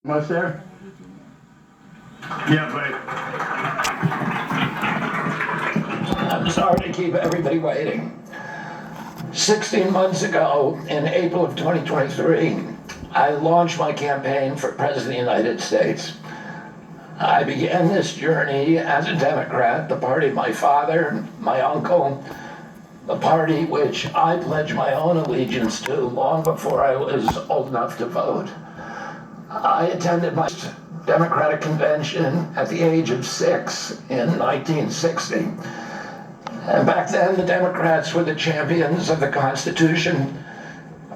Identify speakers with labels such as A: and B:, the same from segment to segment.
A: Almost there?
B: Yeah, but
C: I'm sorry to keep everybody waiting. 16 months ago, in April of 2023, I launched my campaign for President of the United States. I began this journey as a Democrat, the party of my father, my uncle, the party which I pledged my own allegiance to long before I was old enough to vote. I attended my Democratic convention at the age of 6 in 1960. And back then, the Democrats were the champions of the Constitution,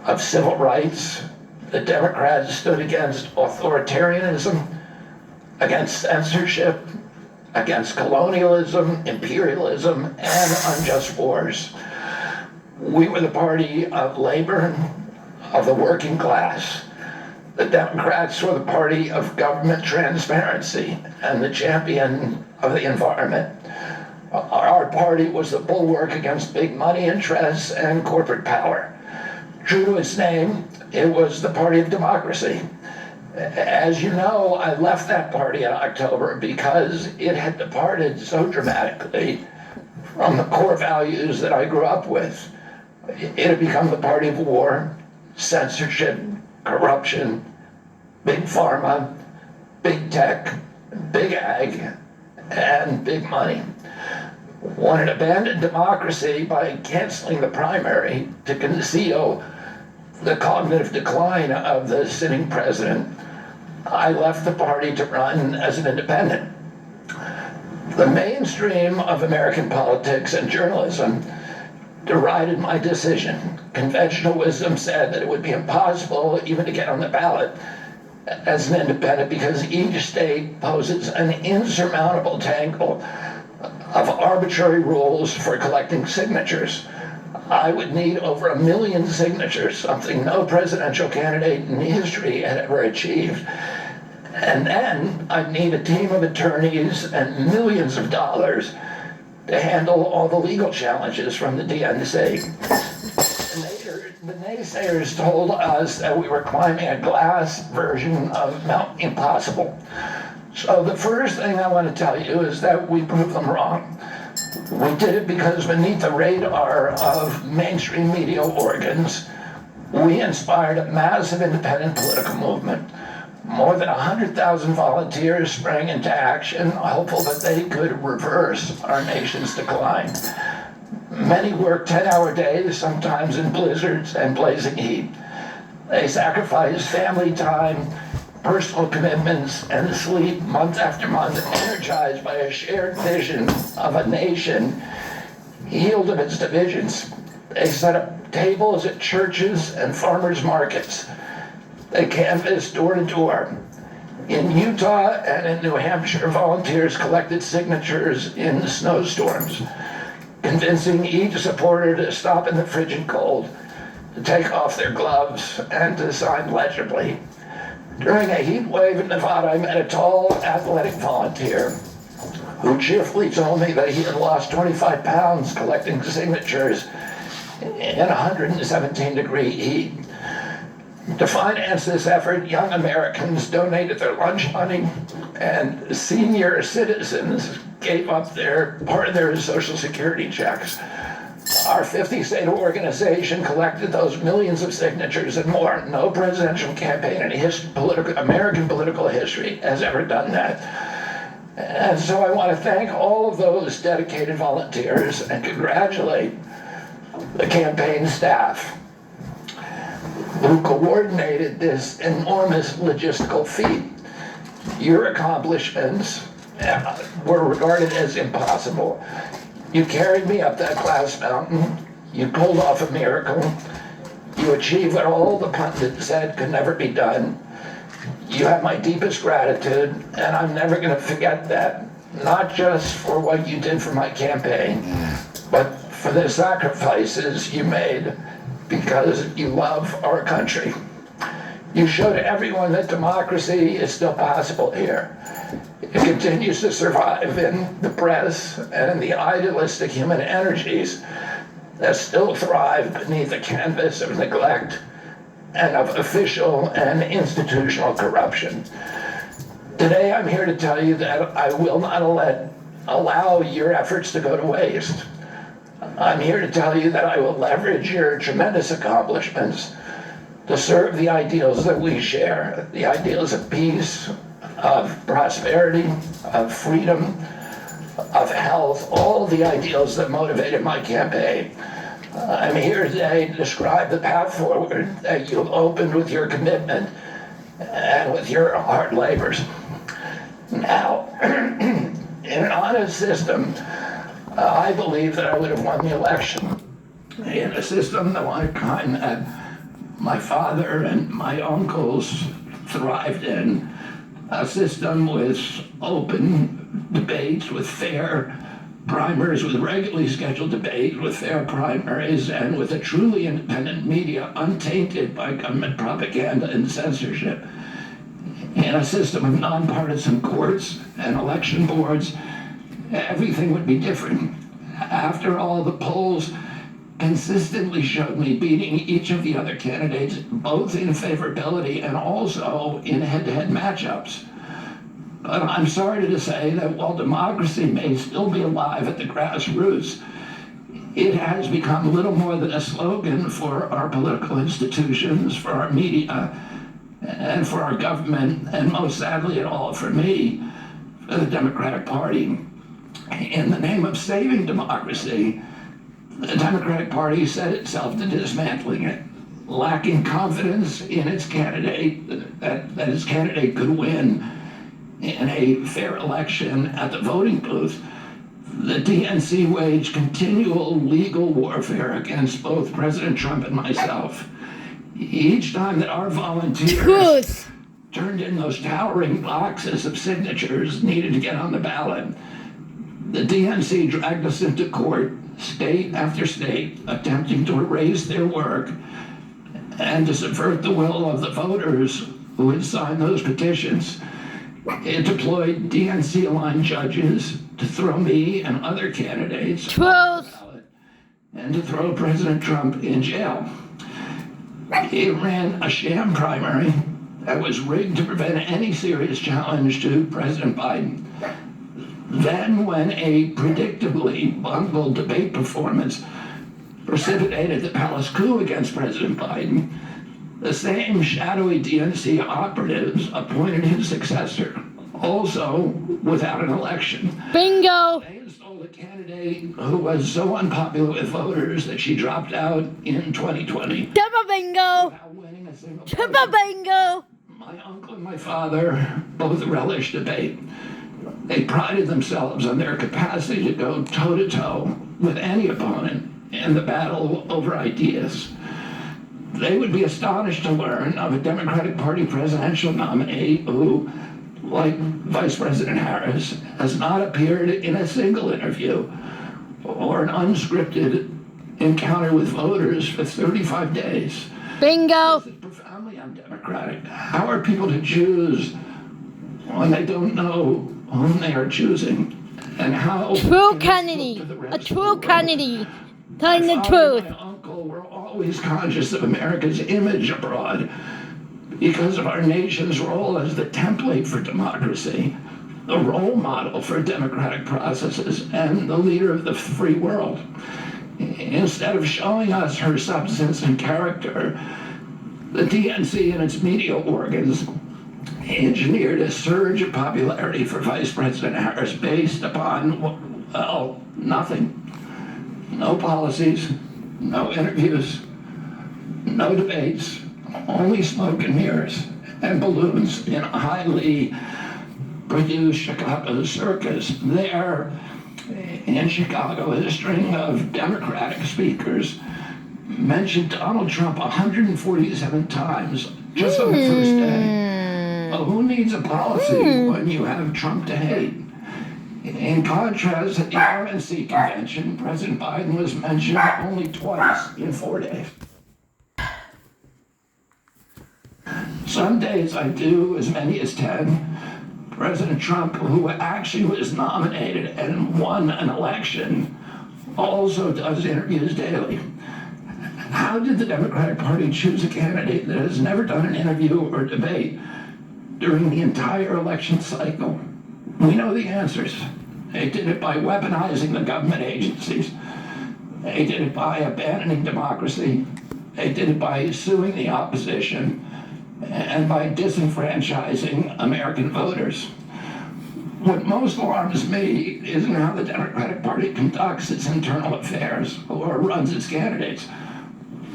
C: of civil rights. The Democrats stood against authoritarianism, against censorship, against colonialism, imperialism, and unjust wars. We were the party of labor, of the working class. The Democrats were the party of government transparency and the champion of the environment. Our party was the bulwark against big money interests and corporate power. True to its name, it was the party of democracy. As you know, I left that party in October because it had departed so dramatically from the core values that I grew up with. It had become the party of war, censorship, corruption, big pharma, big tech, big ag, and big money. When it abandoned democracy by canceling the primary to conceal the cognitive decline of the sitting president, I left the party to run as an independent. The mainstream of American politics and journalism derided my decision. Conventional wisdom said that it would be impossible even to get on the ballot as an independent because each state poses an insurmountable tangle of arbitrary rules for collecting signatures. I would need over 1 million signatures, something no presidential candidate in history had ever achieved. And then I'd need a team of attorneys and millions of dollars to handle all the legal challenges from the DNC. The naysayers told us that we were climbing a glass version of Mount Impossible. So the first thing I want to tell you is that we proved them wrong. We did it because beneath the radar of mainstream media organs, we inspired a massive independent political movement. More than 100,000 volunteers sprang into action, hopeful that they could reverse our nation's decline. Many worked 10-hour days, sometimes in blizzards and blazing heat. They sacrificed family time, personal commitments, and sleep month after month, energized by a shared vision of a nation healed of its divisions. They set up tables at churches and farmers' markets. They canvassed door to door. In Utah and in New Hampshire, volunteers collected signatures in snowstorms, convincing each supporter to stop in the frigid cold, to take off their gloves, and to sign legibly. During a heat wave in Nevada, I met a tall, athletic volunteer who cheerfully told me that he had lost 25 pounds collecting signatures in 117-degree heat. To finance this effort, young Americans donated their lunch money, and senior citizens gave up part of their Social Security checks. Our 50-state organization collected those millions of signatures and more. No presidential campaign in American political history has ever done that. And so I want to thank all of those dedicated volunteers and congratulate the campaign staff who coordinated this enormous logistical feat. Your accomplishments were regarded as impossible. You carried me up that glass mountain. You pulled off a miracle. You achieved what all the pundits said could never be done. You have my deepest gratitude, and I'm never going to forget that. Not just for what you did for my campaign, but for the sacrifices you made because you love our country. You showed everyone that democracy is still possible here. It continues to survive in the press and in the idealistic human energies that still thrive beneath the canvas of neglect, and of official and institutional corruption. Today, I'm here to tell you that I will not allow your efforts to go to waste. I'm here to tell you that I will leverage your tremendous accomplishments to serve the ideals that we share, the ideals of peace, of prosperity, of freedom, of health, all the ideals that motivated my campaign. I'm here today to describe the path forward that you've opened with your commitment and with your hard labors. Now, in an honest system, I believe that I would have won the election. In a system the one kind that my father and my uncles thrived in, a system with open debates, with fair primaries, with regularly scheduled debates, with fair primaries, and with a truly independent media untainted by government propaganda and censorship. In a system of nonpartisan courts and election boards, everything would be different. After all, the polls consistently showed me beating each of the other candidates, both in favorability and also in head-to-head matchups. But I'm sorry to say that while democracy may still be alive at the grassroots, it has become little more than a slogan for our political institutions, for our media, and for our government, and most sadly of all for me, for the Democratic Party. In the name of saving democracy, the Democratic Party set itself to dismantling it, lacking confidence in its candidate, that its candidate could win in a fair election at the voting booth. The DNC waged continual legal warfare against both President Trump and myself. Each time that our volunteers turned in those towering boxes of signatures needed to get on the ballot, the DNC dragged us into court, state after state, attempting to erase their work and to subvert the will of the voters who had signed those petitions. It deployed DNC-aligned judges to throw me and other candidates off the ballot and to throw President Trump in jail. It ran a sham primary that was rigged to prevent any serious challenge to President Biden. Then, when a predictably bungled debate performance precipitated the palace coup against President Biden, the same shadowy DNC operatives appointed his successor, also without an election.
A: Bingo!
C: They installed a candidate who was so unpopular with voters that she dropped out in 2020.
A: Triple bingo!
C: Without winning a single
A: Triple
C: vote.
A: bingo!
C: My uncle and my father both relished debate. They prided themselves on their capacity to go toe-to-toe with any opponent in the battle over ideas. They would be astonished to learn of a Democratic Party presidential nominee who, like Vice President Harris, has not appeared in a single interview or an unscripted encounter with voters for 35 days.
A: Bingo!
C: This is profoundly undemocratic. How are people to choose when they don't know whom they are choosing? And how
A: True
C: can
A: Kennedy!
C: they look to the
A: A
C: rest of the
A: true
C: world?
A: Kennedy! Telling the
C: My father
A: truth!
C: and my uncle were always conscious of America's image abroad because of our nation's role as the template for democracy, the role model for democratic processes, and the leader of the free world. Instead of showing us her substance and character, the DNC and its media organs engineered a surge of popularity for Vice President Harris based upon, well, nothing. No policies, no interviews, no debates, only smoke and mirrors and balloons in a highly produced Chicago circus. There in Chicago, a string of Democratic speakers mentioned Donald Trump 147 times just on the first day. Well, who needs a policy when you have Trump to hate? In contrast, at the RNC convention, President Biden was mentioned only twice in 4 days. Some days I do as many as 10. President Trump, who actually was nominated and won an election, also does interviews daily. How did the Democratic Party choose a candidate that has never done an interview or debate during the entire election cycle? We know the answers. They did it by weaponizing the government agencies. They did it by abandoning democracy. They did it by suing the opposition and by disenfranchising American voters. What most alarms me isn't how the Democratic Party conducts its internal affairs or runs its candidates.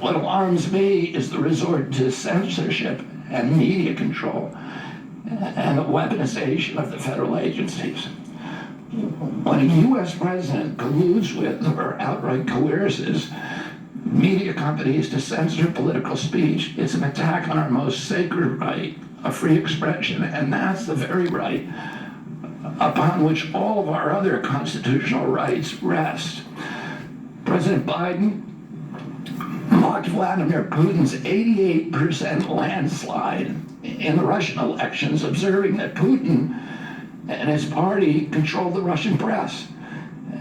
C: What alarms me is the resort to censorship and media control and the weaponization of the federal agencies. When a U.S. president colludes with or outright coerces media companies to censor political speech, it's an attack on our most sacred right of free expression, and that's the very right upon which all of our other constitutional rights rest. President Biden mocked Vladimir Putin's 88% landslide in the Russian elections, observing that Putin and his party controlled the Russian press,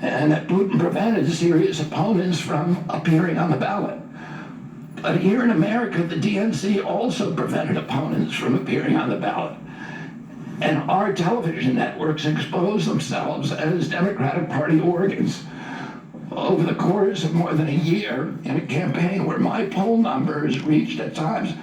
C: and that Putin prevented serious opponents from appearing on the ballot. But here in America, the DNC also prevented opponents from appearing on the ballot. And our television networks expose themselves as Democratic Party organs. Over the course of more than a year, in a campaign where my poll numbers reached at times